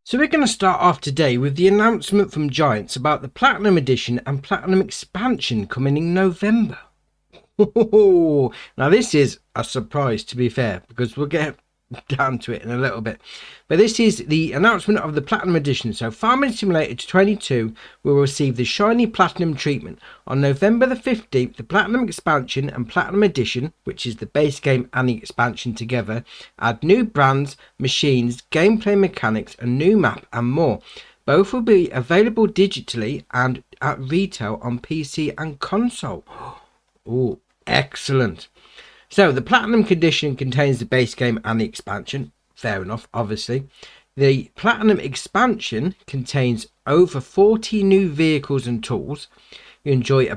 So we're going to start off today with the announcement from Giants about the Platinum Edition and Platinum Expansion coming in November. Now this is a surprise, to be fair, because we'll get down to it in a little bit. But this is the announcement of the Platinum Edition. So Farming Simulator 22 will receive the shiny Platinum treatment. On November the 15th, the Platinum Expansion and Platinum Edition, which is the base game and the expansion together, add new brands, machines, gameplay mechanics, a new map and more. Both will be available digitally and at retail on PC and console. Oh, excellent. So the Platinum Edition contains the base game and the expansion. Fair enough, obviously. The Platinum Expansion contains over 40 new vehicles and tools. You enjoy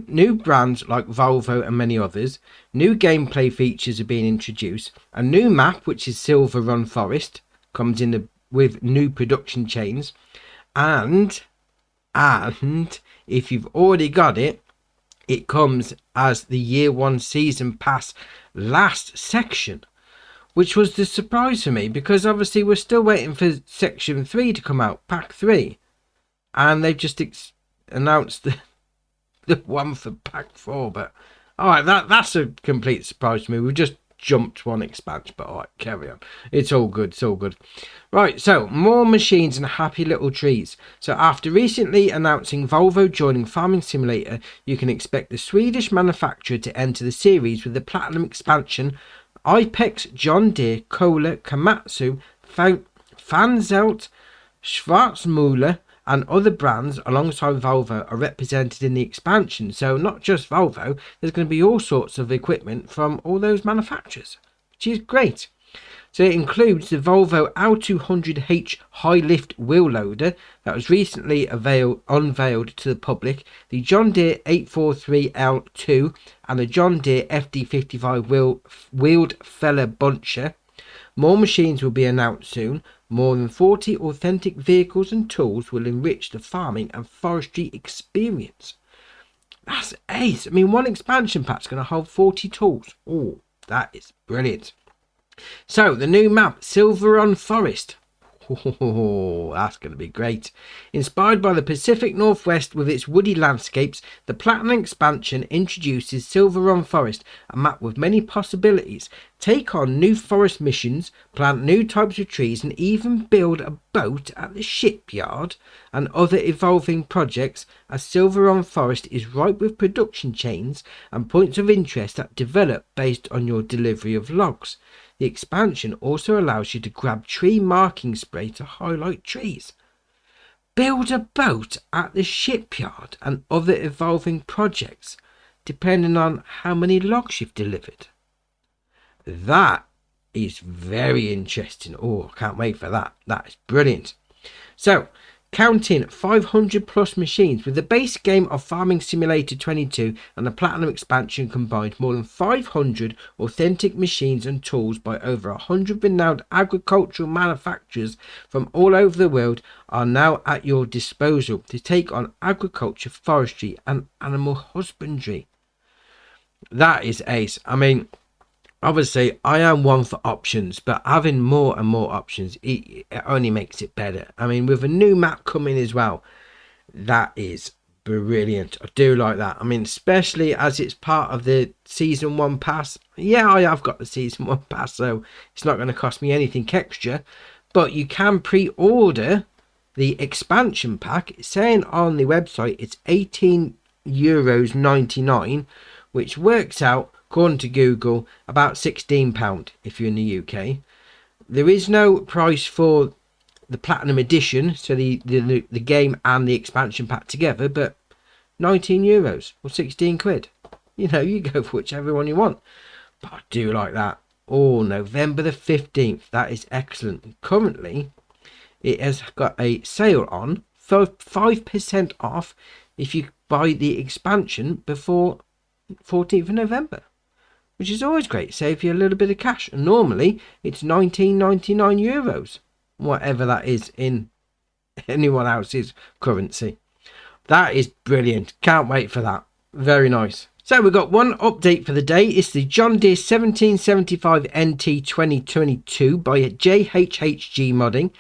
new brands like Volvo and many others. New gameplay features are being introduced. A new map, which is Silver Run Forest, comes in with new production chains. And if you've already got it, it comes as the Year 1 Season Pass last section, which was the surprise for me, because obviously we're still waiting for Section 3 to come out, Pack 3. And they've just announced the one for Pack 4. But, alright, that's a complete surprise to me. We've just jumped one expansion, but alright, carry on. It's all good, it's all good. Right, so more machines and happy little trees. So after recently announcing Volvo joining Farming Simulator, you can expect the Swedish manufacturer to enter the series with the Platinum Expansion. Ipex, John Deere, Kohler, Komatsu, Fanzelt, Schwarzmüller and other brands alongside Volvo are represented in the expansion. So not just Volvo, there's going to be all sorts of equipment from all those manufacturers, which is great. So it includes the Volvo L200H high lift wheel loader that was recently unveiled to the public, the John Deere 843L2 and the John Deere FD55 wheeled feller buncher. More machines will be announced soon. More than 40 authentic vehicles and tools will enrich the farming and forestry experience. That's ace. I mean, one expansion pack's going to hold 40 tools. Oh, that is brilliant. So, the new map, Silver Run Forest. Oh, that's going to be great. Inspired by the Pacific Northwest with its woody landscapes, the Platinum Expansion introduces Silver Run Forest, a map with many possibilities. Take on new forest missions, plant new types of trees, and even build a boat at the shipyard and other evolving projects, as Silver Run Forest is ripe with production chains and points of interest that develop based on your delivery of logs. The expansion also allows you to grab tree marking spray to highlight trees. Build a boat at the shipyard and other evolving projects, depending on how many logs you've delivered. That is very interesting. Oh, I can't wait for that. That is brilliant. So, counting 500 plus machines with the base game of Farming Simulator 22 and the Platinum Expansion combined, more than 500 authentic machines and tools by over 100 renowned agricultural manufacturers from all over the world are now at your disposal to take on agriculture, forestry and animal husbandry. That is ace. I mean, obviously I am one for options, but having more and more options, it only makes it better. I mean, with a new map coming as well, that is brilliant. I do like that. I mean, especially as it's part of the Season 1 pass. Yeah, I have got the Season 1 pass, so it's not going to cost me anything extra. But you can pre-order the expansion pack. It's saying on the website it's €18.99, which works out, according to Google, about £16 if you're in the UK. There is no price for the Platinum Edition, so the game and the expansion pack together, but €19 or 16 quid. You know, you go for whichever one you want. But I do like that. Oh, November the 15th. That is excellent. Currently, it has got a sale on 5% off if you buy the expansion before 14th of November. Which is always great, save you a little bit of cash. And normally it's €19.99, whatever that is in anyone else's currency. That is brilliant. Can't wait for that. Very nice. So we've got one update for the day. It's the John Deere 1775 NT 2022 by JHHG Modding.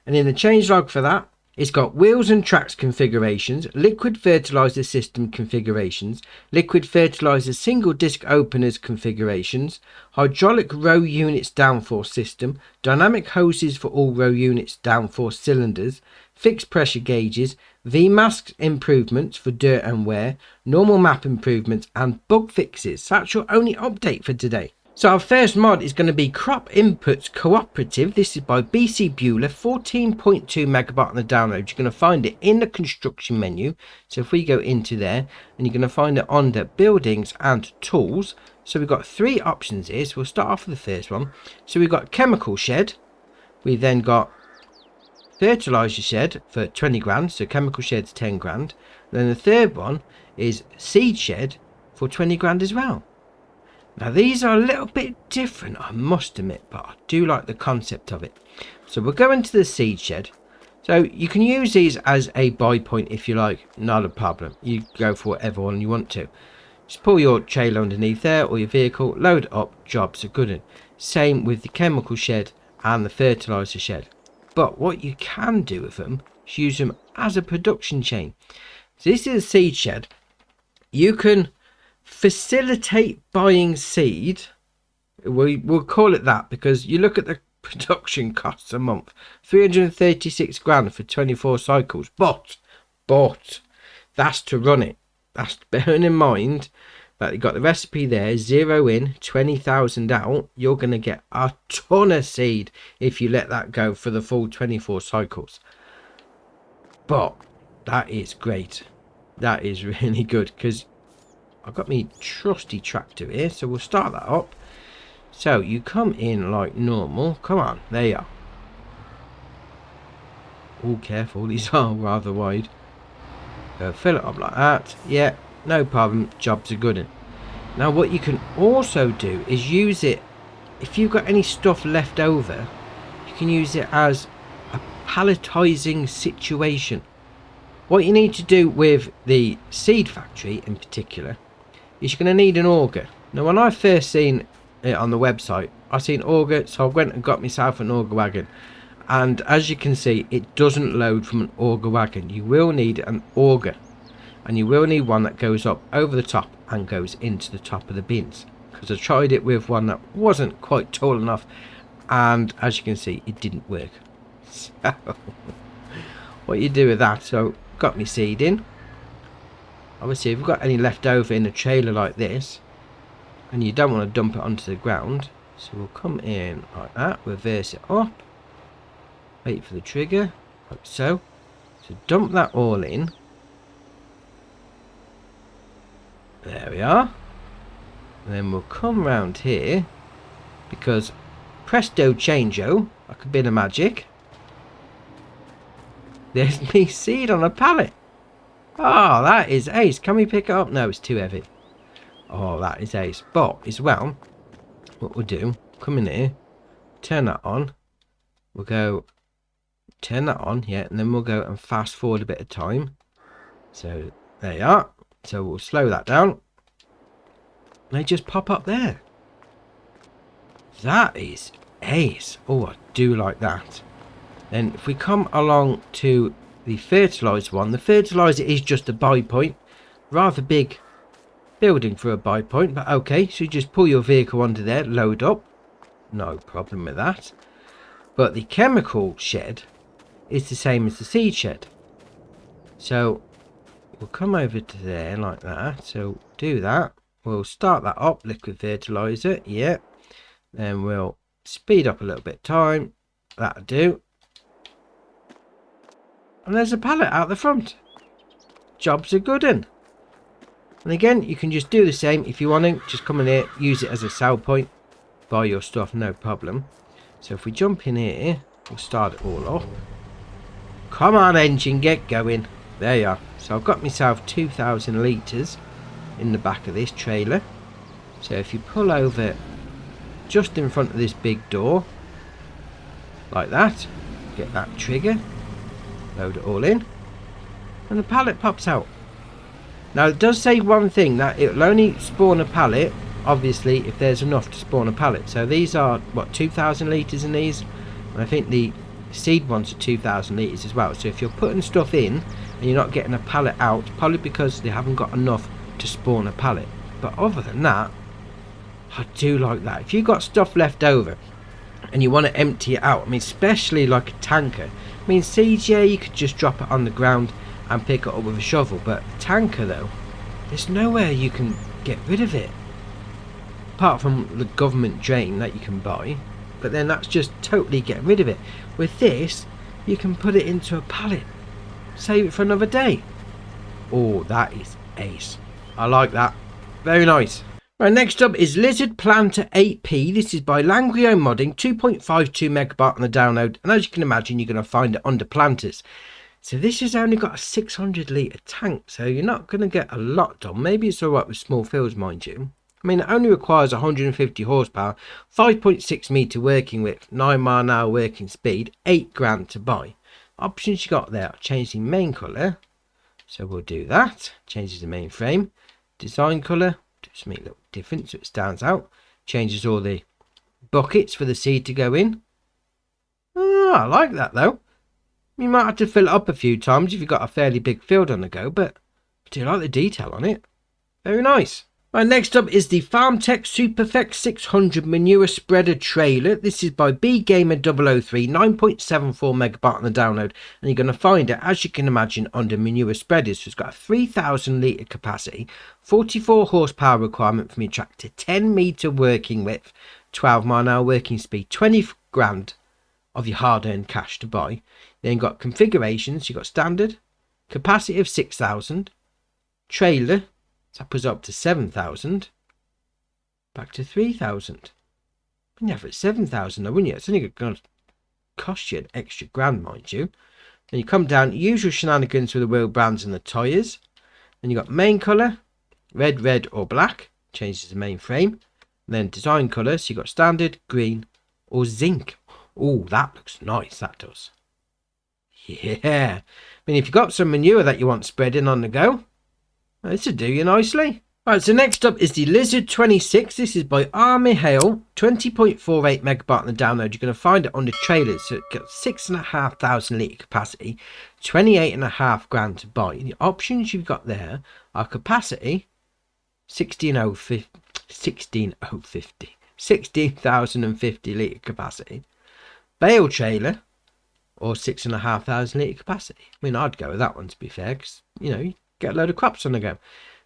And in the changelog for that, it's got wheels and tracks configurations, liquid fertilizer system configurations, liquid fertilizer single disc openers configurations, hydraulic row units downforce system, dynamic hoses for all row units downforce cylinders, fixed pressure gauges, VMAX improvements for dirt and wear, normal map improvements, and bug fixes. That's your only update for today. So our first mod is going to be Crop Inputs Cooperative. This is by BC Bueller, 14.2 megabyte on the download. You're going to find it in the construction menu. So if we go into there, and you're going to find it under buildings and tools. So we've got three options here. So we'll start off with the first one. So we've got chemical shed. We then got fertilizer shed for 20 grand. So chemical shed's 10 grand. And then the third one is seed shed for 20 grand as well. Now these are a little bit different, I must admit, but I do like the concept of it. So we'll go into the seed shed. So you can use these as a buy point if you like, not a problem. You go for whatever one you want to. Just pull your trailer underneath there or your vehicle, load it up, jobs are good. And same with the chemical shed and the fertilizer shed. But what you can do with them is use them as a production chain. So this is a seed shed. You can facilitate buying seed. We'll call it that because you look at the production costs a month, 336 grand for 24 cycles, but that's to run it. That's bearing in mind that you got the recipe there, 0 in, 20,000 out. You're going to get a ton of seed if you let that go for the full 24 cycles. But that is great. That is really good because I've got my trusty tractor here, so we'll start that up. So you come in like normal. Come on, there you are. All careful, these are rather wide. Fill it up like that. Yeah, no problem. Jobs are good. Now what you can also do is use it, if you've got any stuff left over, you can use it as a palletizing situation. What you need to do with the seed factory in particular is you're going to need an auger. Now when I first seen it on the website, I seen auger, so I went and got myself an auger wagon, and as you can see, it doesn't load from an auger wagon. You will need an auger, and you will need one that goes up over the top and goes into the top of the bins, because I tried it with one that wasn't quite tall enough, and as you can see, it didn't work. So what you do with that, so got my seed in. Obviously, if you've got any left over in a trailer like this, and you don't want to dump it onto the ground, so we'll come in like that, reverse it up, wait for the trigger, like so. So dump that all in. There we are. And then we'll come round here, because presto changeo, like a bit of magic, there's me seed on a pallet. Oh, that is ace. Can we pick it up? No, it's too heavy. Oh, that is ace. But as well, what we'll do, come in here, turn that on. We'll go turn that on, yeah, and then we'll go and fast forward a bit of time. So there you are. So we'll slow that down. And they just pop up there. That is ace. Oh, I do like that. Then if we come along to the fertilizer one, the fertilizer is just a buy point. Rather big building for a buy point, but okay. So you just pull your vehicle onto there, load up. No problem with that. But the chemical shed is the same as the seed shed. So we'll come over to there like that. So do that. We'll start that up, liquid fertilizer. Yeah. Then we'll speed up a little bit time. That'll do. And there's a pallet out the front. Jobs are good in. And again, you can just do the same if you want to. Just come in here, use it as a sell point. Buy your stuff, no problem. So if we jump in here, we'll start it all up. Come on, engine, get going. There you are. So I've got myself 2,000 litres in the back of this trailer. So if you pull over just in front of this big door, like that, get that trigger. Load it all in, and the pallet pops out. Now it does say one thing, that it will only spawn a pallet obviously if there's enough to spawn a pallet. So these are what, 2,000 litres in these, and I think the The seed ones are 2,000 litres as well. So if you're putting stuff in and you're not getting a pallet out, probably because they haven't got enough to spawn a pallet. But other than that, I do like that. If you've got stuff left over and you want to empty it out, I mean, especially like a tanker. I mean, seeds, yeah, you could just drop it on the ground and pick it up with a shovel. But tanker, though, there's nowhere you can get rid of it. Apart from the government drain that you can buy. But then that's just totally getting rid of it. With this, you can put it into a pallet. Save it for another day. Oh, that is ace. I like that. Very nice. Right, next up is Lizard Planter 8P. This is by Langrio Modding, 2.52 megabyte on the download. And as you can imagine, you're going to find it under planters. So this has only got a 600 litre tank. So you're not going to get a lot done. Maybe it's alright with small fields, mind you. I mean, it only requires 150 horsepower, 5.6 metre working width, 9 mile an hour working speed, 8 grand to buy. Options you got there are changing main colour. So we'll do that. Changes the main frame. Design colour. Just make a little difference so it stands out. Changes all the buckets for the seed to go in. Oh, I like that though. You might have to fill it up a few times if you've got a fairly big field on the go, but I do like the detail on it. Very nice. Right, next up is the FarmTech Superfect 600 Manure Spreader Trailer. This is by BGamer003, 9.74 megabyte on the download. And you're going to find it, as you can imagine, under manure spreaders. So it's got a 3,000 litre capacity, 44 horsepower requirement from your tractor, 10 metre working width, 12 mile an hour working speed, 20 grand of your hard-earned cash to buy. Then you've got configurations. You've got standard, capacity of 6,000, trailer. That puts up to 7,000. Back to 3,000. When you have it at 7,000 though, wouldn't you? It's only going to cost you an extra grand, mind you. Then you come down, usual shenanigans with the wheel brands and the tyres. Then you got main colour, red or black. Changes the main frame. And then design colour, so you got standard, green or zinc. Oh, that looks nice, that does. Yeah. I mean, if you've got some manure that you want spreading on the go, this will do you nicely. Right, so next up is the Lizard 26. This is by Army Hale, 20.48 megabyte on the download. You're going to find it on the trailers. So it got 6,500 litre capacity, 28.5 grand to buy. The options you've got there are capacity 16,050 litre capacity, bale trailer, or 6,500 litre capacity. I mean, I'd go with that one to be fair, because, you know, you get a load of crops on the go.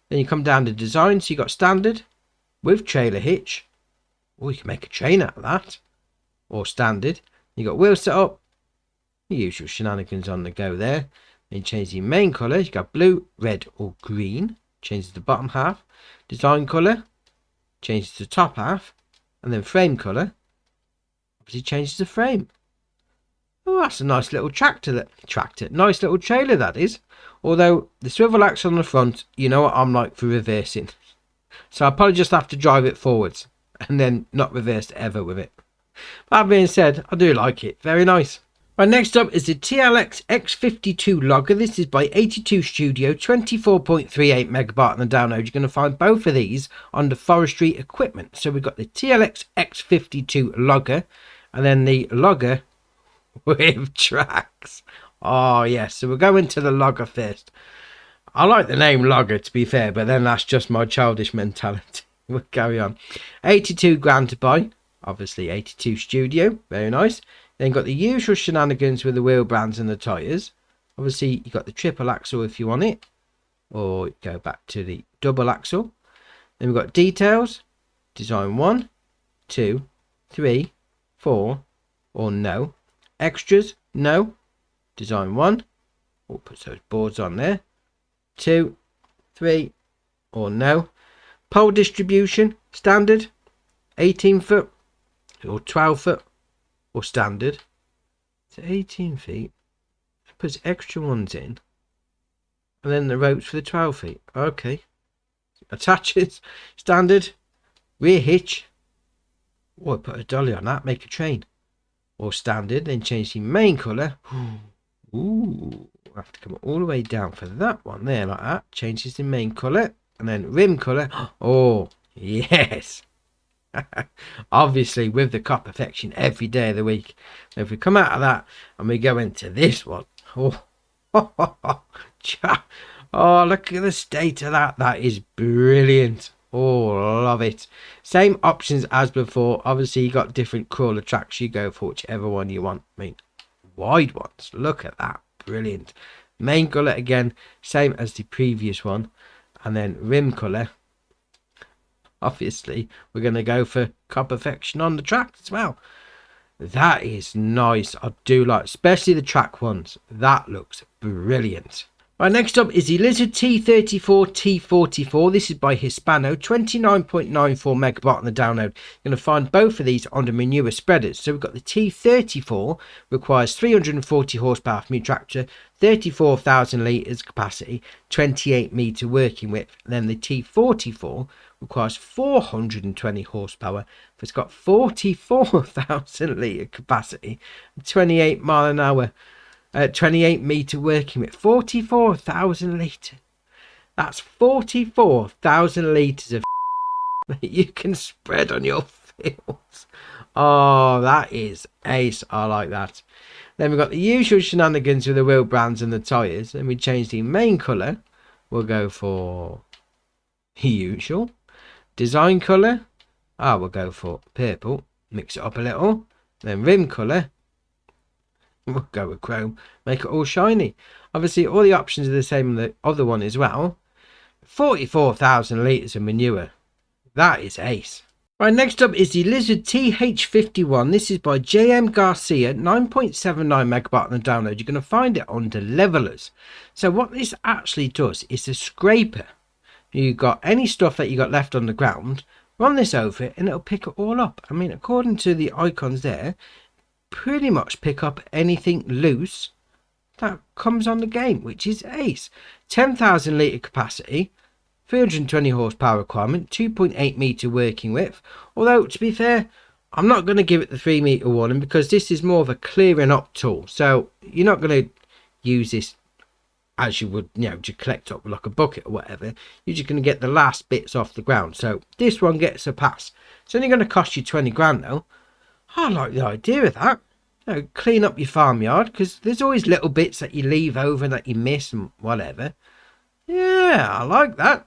Then you come down to design, so you got standard with trailer hitch, or you can make a train out of that, or standard. You got wheel setup, the usual shenanigans on the go there. Then you change the main colour, you got blue, red or green, changes the bottom half. Design colour changes the top half, and then frame colour obviously changes the frame. Oh, that's a nice little nice little trailer that is. Although the swivel axle on the front, you know what I'm like for reversing. So I'll probably just have to drive it forwards and then not reverse ever with it. That being said, I do like it. Very nice. Right, next up is the TLX X52 logger. This is by 82 Studio, 24.38 megabyte on the download. You're going to find both of these under forestry equipment. So we've got the TLX X52 logger and then the logger with tracks. Oh yes, so we're going to the logger first. I like the name logger to be fair, but then that's just my childish mentality. We'll carry on. 82 grand to buy, obviously 82 Studio, very nice. Then got the usual shenanigans with the wheel brands and the tyres. Obviously you got the triple axle if you want it, or go back to the double axle. Then we've got details, design 1, 2, 3, 4, or no. Extras, no. Design 1, we'll put those boards on there. 2, 3, or no. Pole distribution, standard, 18 foot, or 12 foot, or standard. So 18 feet, it puts extra ones in. And then the ropes for the 12 feet. Okay. Attaches, standard, rear hitch. Oh, put a dolly on that, make a train. Or standard, then change the main colour. Ooh, I have to come all the way down for that one there, like that. Changes the main colour, and then rim colour. Oh, yes. Obviously, with the cop perfection every day of the week. If we come out of that and we go into this one, oh, oh, look at the state of that. That is brilliant. Oh, love it. Same options as before. Obviously, you got different crawler tracks. You go for whichever one you want. I mean, wide ones. Look at that. Brilliant. Main colour again, same as the previous one. And then rim colour. Obviously, we're going to go for cop perfection on the track as well. That is nice. I do like, especially the track ones. That looks brilliant. Right, next up is the Lizard T34 T44. This is by Hispano, 29.94 megabyte on the download. You're going to find both of these on the manure spreaders. So we've got the T34, requires 340 horsepower from your tractor, 34,000 litres capacity, 28 metre working width. And then the T44 requires 420 horsepower, but it's got 44,000 litre capacity, 28 mile an hour. 28 metre working with 44,000 litres. That's 44,000 litres of that you can spread on your fields. Oh, that is ace. I like that. Then we've got the usual shenanigans with the wheel brands and the tyres. And we change the main colour. We'll go for the usual. Design colour. We'll go for purple. Mix it up a little. Then rim colour. We'll go with chrome, make it all shiny. Obviously, all the options are the same on the other one as well. 44,000 litres of manure. That is ace. Right, next up is the Lizard TH51. This is by JM Garcia, 9.79 megabyte on the download. You're going to find it under levelers. So what this actually does is a scraper. You've got any stuff that you got left on the ground, run this over it and it'll pick it all up. I mean, according to the icons there, pretty much pick up anything loose that comes on the game, which is ace. 10,000 litre capacity, 320 horsepower requirement, 2.8 metre working width. Although, to be fair, I'm not going to give it the 3 metre warning because this is more of a clearing up tool. So you're not going to use this as you would, to collect up like a bucket or whatever. You're just going to get the last bits off the ground. So this one gets a pass. It's only going to cost you 20 grand though. I like the idea of that. Clean up your farmyard because there's always little bits that you leave over that you miss and whatever. Yeah, I like that.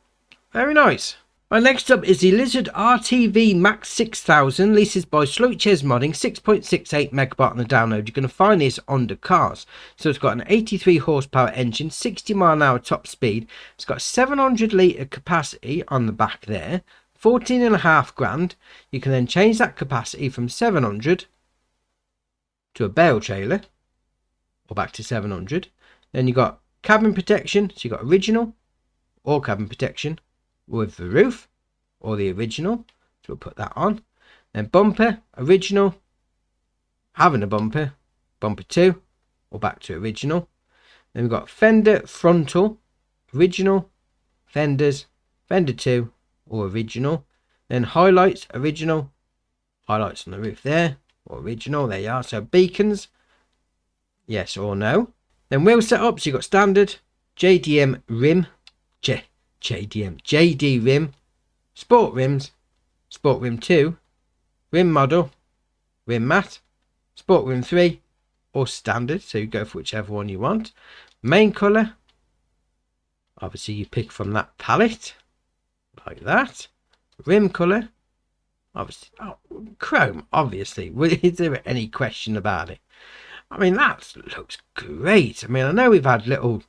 Very nice. Right, next up is the Lizard RTV Max 6000. This is by Sloiches Modding, 6.68 megabyte on the download. You're going to find this under cars. So it's got an 83 horsepower engine, 60 mile an hour top speed. It's got 700 litre capacity on the back there. 14.5 grand. You can then change that capacity from 700 to a bale trailer or back to 700. Then you got cabin protection. So you got original or cabin protection with the roof or the original. So we'll put that on. Then bumper, original, having a bumper, bumper 2 or back to original. Then we've got fender frontal, original, fenders, fender 2 or original. Then highlights, original, highlights on the roof there or original. There you are. So beacons, yes or no. Then wheel setups, you've got standard, JDM rim, JD rim, sport rims, sport rim 2, rim model, rim mat, sport rim 3 or standard. So you go for whichever one you want. Main colour, obviously you pick from that palette like that. Rim colour, obviously, chrome, obviously. Is there any question about it? I mean, that looks great. I mean, I know we've had little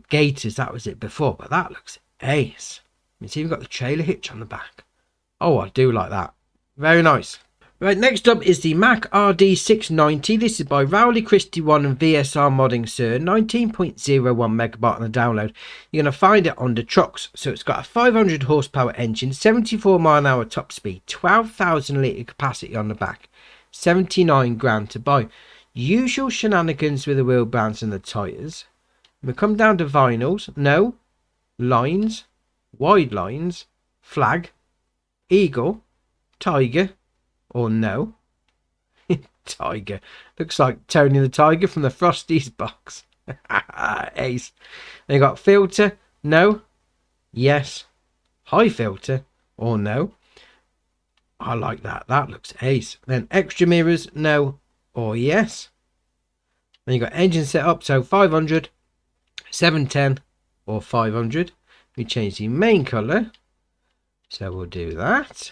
gators, that was it before, but that looks ace. I mean, see, we've got the trailer hitch on the back. Oh, I do like that. Very nice. Right, next up is the Mac RD690. This is by Rowley Christie 1 and VSR Modding Sir, 19.01 megabyte on the download. You're going to find it under trucks. So it's got a 500 horsepower engine, 74 mile an hour top speed, 12,000 litre capacity on the back, 79 grand to buy. Usual shenanigans with the wheel bands and the tyres. We come down to vinyls. No. Lines, wide lines, flag, eagle, tiger, or no. Tiger. Looks like Tony the Tiger from the Frosties box. Ace. Then you got filter. No. Yes. High filter. or no. I like that. That looks ace. Then extra mirrors, no or yes. Then you got engine setup, so 500, 710 or 500. We change the main colour, so we'll do that.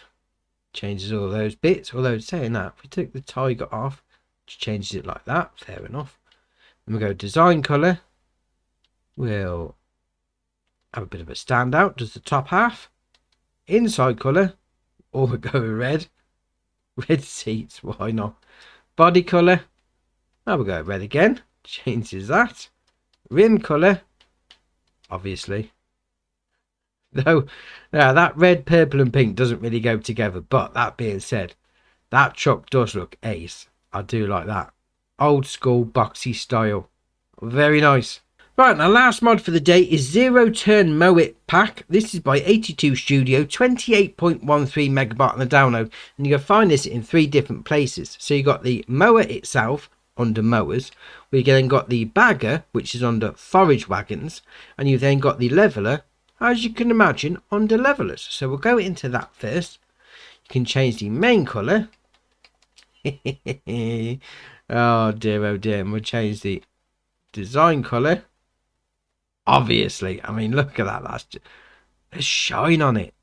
Changes all those bits, although saying that, if we take the tiger off, just changes it like that, fair enough. Then we go design colour, we'll have a bit of a standout, does the top half. Inside colour, or we'll go with red. Red seats, why not? Body colour, now we'll go red again, changes that. Rim colour, obviously. Though, now that red, purple and pink doesn't really go together, but that being said, that truck does look ace. I do like that. Old school boxy style. Very nice. Right, now last mod for the day is Zero Turn Mow It Pack. This is by 82 Studio, 28.13 megabyte on the download. And you can find this in 3 different places. So you got the mower itself under mowers. We then got the bagger, which is under forage wagons. And you then got the leveler, as you can imagine, under levelers. So we'll go into that first. You can change the main colour. Oh dear, oh dear. And we'll change the design colour. Obviously, I mean, look at that. That's just, there's shine on it.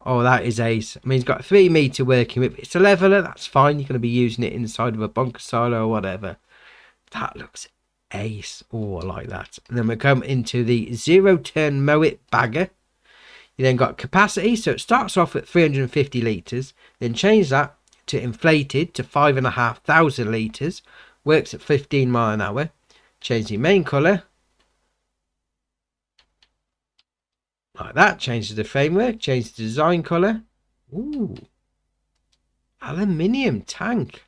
Oh, that is ace. I mean, it's got 3 meter working with. It's a leveler. That's fine. You're going to be using it inside of a bunker silo or whatever. That looks ace. Oh, I like that. And then we come into the Zero Turn Mow It Bagger. You then got capacity. So it starts off at 350 litres. Then change that to inflated to 5,500 litres. Works at 15 mile an hour. Change the main colour. Like that. Changes the framework. Change the design colour. Ooh. Aluminium tank.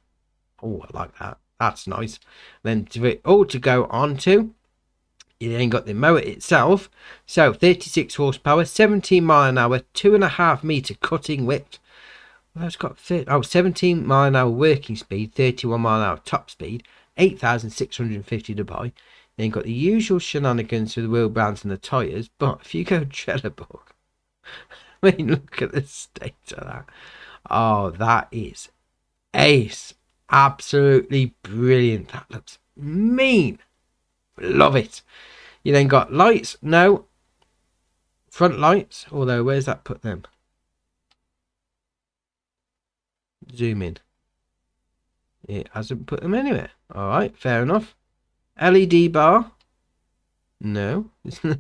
Oh, I like that. That's nice. Then to it all to go on to, you then got the mower itself. So 36 horsepower, 17 mile an hour, 2.5 meter cutting width. Well, it's got 17 mile an hour working speed, 31 mile an hour top speed, 8,650 to buy. Then you've got the usual shenanigans with the wheel brands and the tyres. But if you go Trelleborg, I mean, look at the state of that. Oh, that is ace. Absolutely brilliant. That looks mean. Love it. You then got lights. No. Front lights. Although, where's that put them? Zoom in. It hasn't put them anywhere. Alright, fair enough. LED bar. No. There's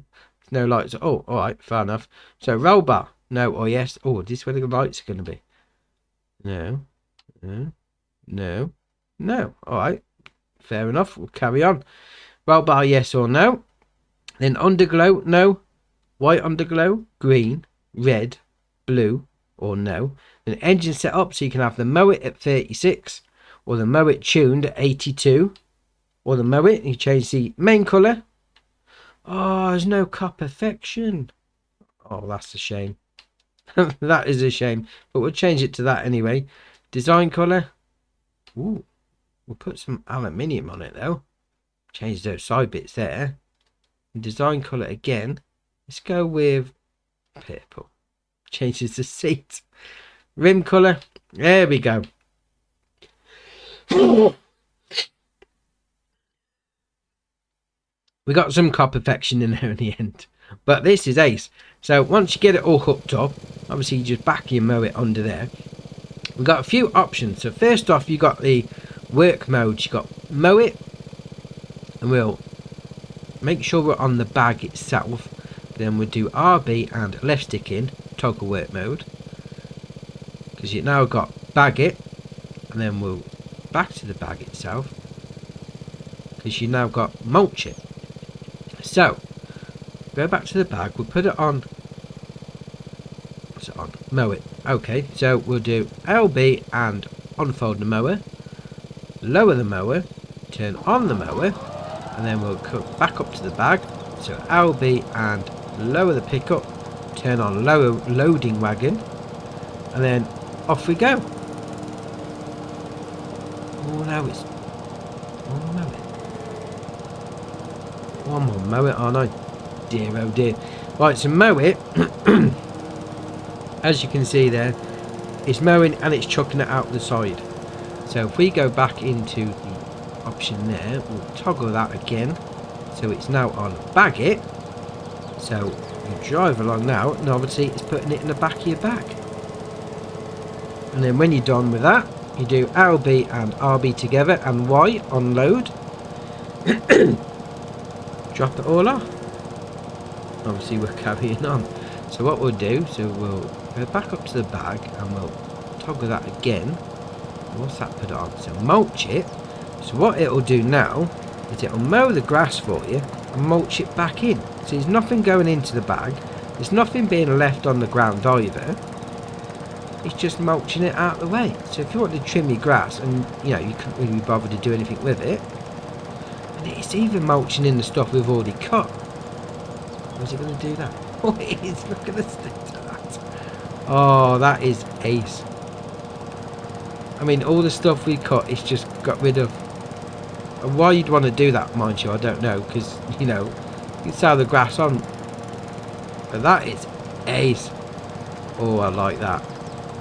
no lights. Oh, alright, fair enough. So, roll bar. No or yes. Oh, this is where the lights are going to be. No. No. No. No. Alright. Fair enough. We'll carry on. Roll bar, yes or no. Then underglow, no. White underglow, green, red, blue, or no. Then engine set up, so you can have the mow it at 36, or the mow it tuned at 82, or the mow it, you change the main colour. Oh, there's no car perfection. Oh, that's a shame. That is a shame. But we'll change it to that anyway. Design colour. Ooh. We'll put some aluminium on it though. Change those side bits there. And design colour again. Let's go with purple. Changes the seat. Rim colour. There we go. We got some car perfection in there in the end. But this is ace. So once you get it all hooked up, obviously you just back your mow it under there. We've got a few options. So first off, you got the work modes. You got mow it, and we'll make sure we're on the bag itself. Then we'll do RB and left stick in, toggle work mode, because you now got bag it, and then we'll back to the bag itself, because you now got mulch it. So go back to the bag, we'll put it on. What's it on? Mow it. Okay, so we'll do LB and unfold the mower, lower the mower, turn on the mower, and then we'll come back up to the bag. So LB and lower the pickup, turn on lower loading wagon, and then off we go. Oh, now it's. Oh, mow it. Oh, I'm on mow it, aren't I? Dear, oh dear. Right, so mow it. as you can see there, it's mowing and it's chucking it out the side. So if we go back into the option there, we'll toggle that again, so it's now on bag it. So you drive along now, and obviously it's putting it in the back of your bag. And then when you're done with that, you do LB and RB together and Y on load. Drop it all off. Obviously we're carrying on. So what we'll do, so we'll go back up to the bag and we'll toggle that again. What's that put on? So mulch it. So what it'll do now is it'll mow the grass for you and mulch it back in. So there's nothing going into the bag. There's nothing being left on the ground either. It's just mulching it out of the way. So if you want to trim your grass and you know you can't really be bothered to do anything with it, and it's even mulching in the stuff we've already cut. Was it going to do that? Oh, it is. Look at the state of that. Oh, that is ace. I mean, all the stuff we cut, it's just got rid of. And why you'd want to do that, mind you, I don't know, because you know you can sell the grass on. But that is ace. Oh, I like that.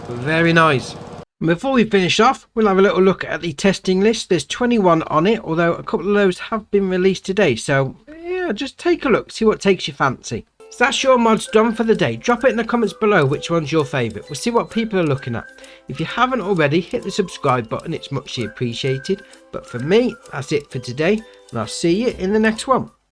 Very nice. And before we finish off, we'll have a little look at the testing list. There's 21 on it, although a couple of those have been released today. So yeah, just take a look, see what takes your fancy. So that's your mods done for the day. Drop it in the comments below which one's your favourite. We'll see what people are looking at. If you haven't already, hit the subscribe button, it's muchly appreciated. But for me, that's it for today, and I'll see you in the next one.